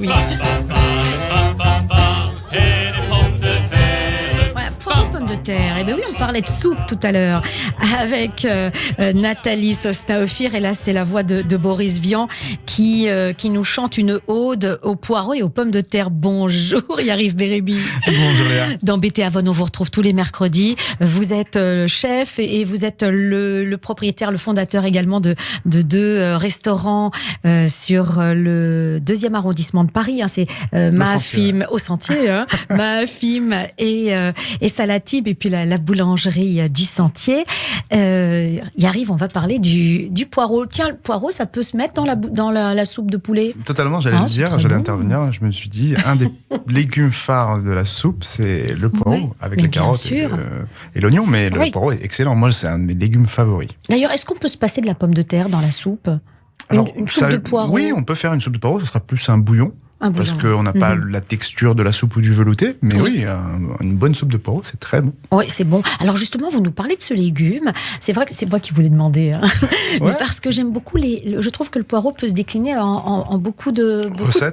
Oui. Poireaux, pommes de terre. Eh bien oui, on parlait de soupe tout à l'heure avec Nathalie Sosna-Ophir. Et là, c'est la voix de Boris Vian qui nous chante une ode aux poireaux et aux pommes de terre. Bonjour, Yariv Bérébi. Bonjour Léa. Dans BT Avon, on vous retrouve tous les mercredis. Vous êtes le chef et vous êtes le propriétaire, le fondateur également de deux restaurants sur le 2e arrondissement de Paris. Hein. C'est Mahafim au Sentier, hein. Mahafim et Salatib, et puis la boulangerie du Sentier. Yariv, on va parler du poireau. Tiens, le poireau, ça peut se mettre dans la soupe de poulet? Totalement, j'allais le dire, j'allais intervenir. Je me suis dit, un des légumes phares de la soupe, c'est le poireau, avec les carottes et l'oignon. Mais le poireau est excellent. Moi, c'est un de mes légumes favoris. D'ailleurs, est-ce qu'on peut se passer de la pomme de terre dans la soupe? Une soupe de poireau? Oui, on peut faire une soupe de poireau, ça sera plus un bouillon. Parce qu'on n'a pas la texture de la soupe ou du velouté, mais oui, une bonne soupe de poireau, c'est très bon. Oui, c'est bon. Alors justement, vous nous parlez de ce légume. C'est vrai que c'est moi qui voulais demander, hein. Mais parce que j'aime beaucoup je trouve que le poireau peut se décliner en beaucoup de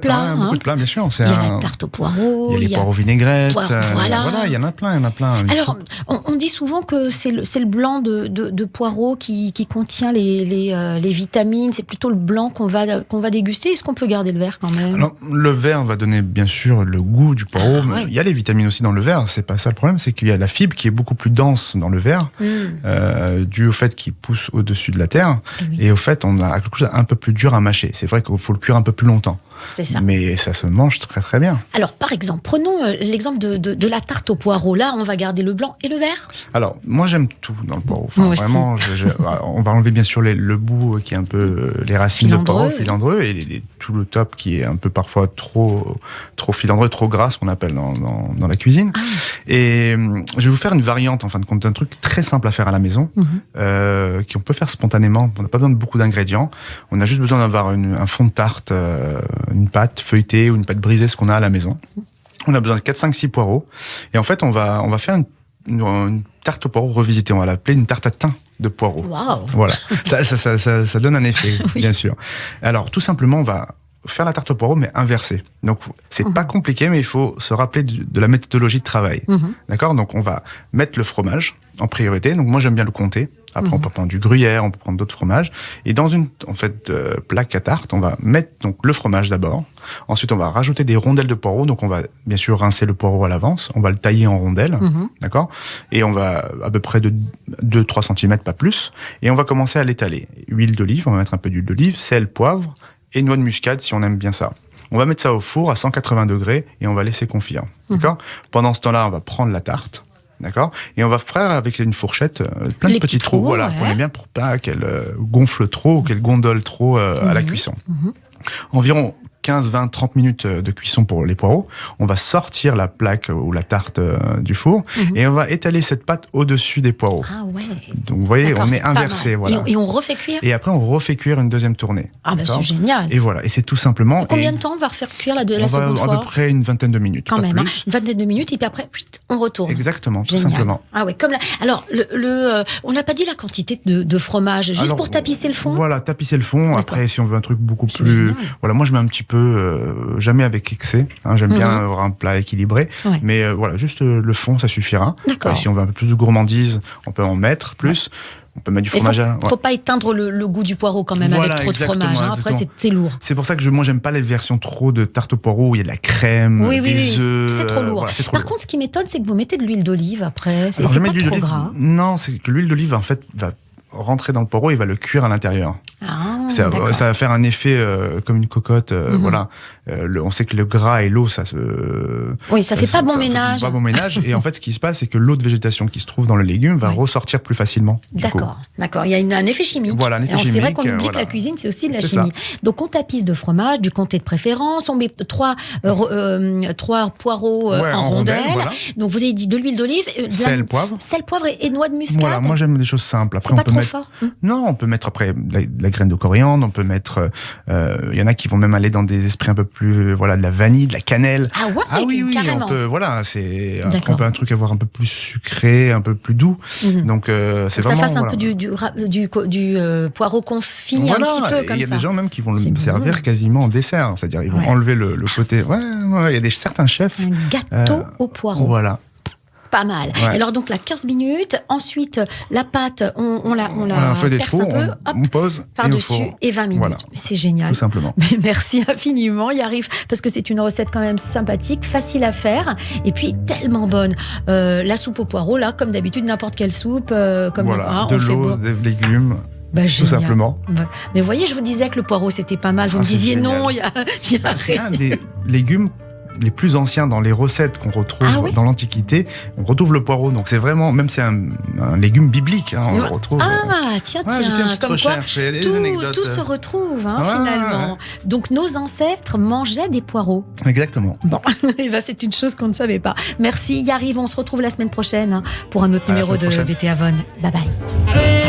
plats. Beaucoup de plats, bien sûr. Il y a la tarte au poireau, il y a les poireaux vinaigrettes. Voilà, il y en a plein, Alors, on dit souvent que c'est le blanc de poireau qui contient les vitamines. C'est plutôt le blanc qu'on va déguster. Est-ce qu'on peut garder le vert quand même? Alors, le vert va donner bien sûr le goût du poireau. Il y a les vitamines aussi dans le vert. C'est pas ça le problème, c'est qu'il y a la fibre qui est beaucoup plus dense dans le vert, dû au fait qu'il pousse au-dessus de la terre. Et au fait, on a quelque chose un peu plus dur à mâcher. C'est vrai qu'il faut le cuire un peu plus longtemps. C'est ça. Mais ça se mange très très bien. Alors par exemple, prenons l'exemple de la tarte au poireau. Là, on va garder le blanc et le vert. Alors moi j'aime tout dans le poireau. Enfin, vraiment, on va enlever bien sûr le bout qui est un peu les racines de poireau, filandreux, et tout le top qui est un peu parfois trop filandreux, trop gras, ce qu'on appelle dans la cuisine. Et je vais vous faire une variante en fin de compte, un truc très simple à faire à la maison, qu'on peut faire spontanément. On n'a pas besoin de beaucoup d'ingrédients. On a juste besoin d'avoir un fond de tarte, une pâte feuilletée ou une pâte brisée, ce qu'on a à la maison. On a besoin de 4, 5, 6 poireaux. Et en fait, on va faire une tarte au poireau revisitée. On va l'appeler une tarte à thym de poireaux. Wow. Voilà. Ça donne un effet, bien sûr. Alors, tout simplement, on va faire la tarte au poireau, mais inversée. Donc, c'est pas compliqué, mais il faut se rappeler de la méthodologie de travail. D'accord? Donc, on va mettre le fromage en priorité. Donc, moi, j'aime bien le compter. Après, on peut prendre du gruyère, on peut prendre d'autres fromages. Et dans une plaque à tarte, on va mettre donc le fromage d'abord. Ensuite, on va rajouter des rondelles de poireau. Donc, on va bien sûr rincer le poireau à l'avance. On va le tailler en rondelles, d'accord? Et on va à peu près de 2-3 cm, pas plus. Et on va commencer à l'étaler. Huile d'olive, on va mettre un peu d'huile d'olive, sel, poivre et noix de muscade si on aime bien ça. On va mettre ça au four à 180 degrés et on va laisser confire, d'accord? Pendant ce temps-là, on va prendre la tarte. D'accord? Et on va faire avec une fourchette plein de petits trous, voilà, qu'on aime bien pour pas qu'elle gonfle trop ou qu'elle gondole trop à la cuisson. Environ 15, 20, 30 minutes de cuisson pour les poireaux. On va sortir la plaque ou la tarte du four et on va étaler cette pâte au-dessus des poireaux. Ah ouais. Donc vous voyez, on est inversé. Voilà. Et on refait cuire? Et après, on refait cuire une deuxième tournée. Ah ben c'est génial. Et voilà, et c'est tout simplement... Et combien de temps on va refaire cuire la seconde fois? À peu près une vingtaine de minutes. Quand même, hein, une vingtaine de minutes et puis après, on retourne. Exactement, génial. Tout simplement. Ah ouais, comme alors, on n'a pas dit la quantité de fromage, juste pour tapisser le fond? Voilà, tapisser le fond. Après, si on veut un truc beaucoup plus... Génial. Voilà, moi je mets un petit peu... jamais avec excès, hein, j'aime bien avoir un plat équilibré, mais voilà, juste le fond, ça suffira. D'accord. Si on veut un peu plus de gourmandise, on peut en mettre plus. On peut mettre du fromage. Faut pas éteindre le goût du poireau quand même avec trop de fromage. Hein. Après, c'est lourd. C'est pour ça que moi, j'aime pas les versions trop de tarte au poireau où il y a de la crème, des œufs. C'est trop lourd. Voilà, Par contre, ce qui m'étonne, c'est que vous mettez de l'huile d'olive après. C'est pas trop gras. Non, c'est que l'huile d'olive, en fait, va rentrer dans le poireau et va le cuire à l'intérieur. Ça va faire un effet comme une cocotte. Voilà. On sait que le gras et l'eau, ça fait pas bon ménage. Pas bon ménage. Et en fait, ce qui se passe, c'est que l'eau de végétation qui se trouve dans le légume va ressortir plus facilement. D'accord. Il y a un effet chimique. Voilà, un effet chimique. C'est vrai qu'on oublie que la cuisine, c'est aussi de la chimie. Donc, on tapisse de fromage, du comté de préférence. On met 3 poireaux en rondelles. Voilà. Donc, vous avez dit de l'huile d'olive, sel, poivre. Et noix de muscade. Voilà, moi j'aime des choses simples. Après, c'est pas trop fort. Non, on peut mettre après de la graine de coriandre. coriandre, on peut mettre, il y en a qui vont même aller dans des esprits un peu plus, voilà, de la vanille, de la cannelle. Ah ouais, oui, carrément. on peut, voilà, on peut un truc avoir un peu plus sucré, un peu plus doux. Donc, c'est vraiment. Ça fasse un peu du poireau confit, un petit peu comme ça. Il y a des gens même qui vont le servir quasiment en dessert. C'est-à-dire, ils vont enlever le côté. Il y a certains chefs. Un gâteau au poireau. Voilà. Pas mal. Alors donc là, 15 minutes. Ensuite, la pâte, on la fait des perce trous, un peu, on pose par-dessus et 20 minutes. Voilà. C'est génial. Tout simplement. Mais merci infiniment, Yariv, parce que c'est une recette quand même sympathique, facile à faire, et puis tellement bonne. La soupe au poireau, là, comme d'habitude, n'importe quelle soupe, comme de l'eau, des légumes. Tout simplement. Mais vous voyez, je vous disais que le poireau, c'était pas mal. Vous me disiez non, il y a c'est un des légumes les plus anciens dans les recettes qu'on retrouve dans l'Antiquité. On retrouve le poireau, donc c'est vraiment, même c'est un légume biblique, on le retrouve. Tiens, comme quoi tout se retrouve finalement. Donc nos ancêtres mangeaient des poireaux. Exactement. Bon, c'est une chose qu'on ne savait pas. Merci Yariv, on se retrouve la semaine prochaine pour un autre numéro de BT Avon. Bye bye.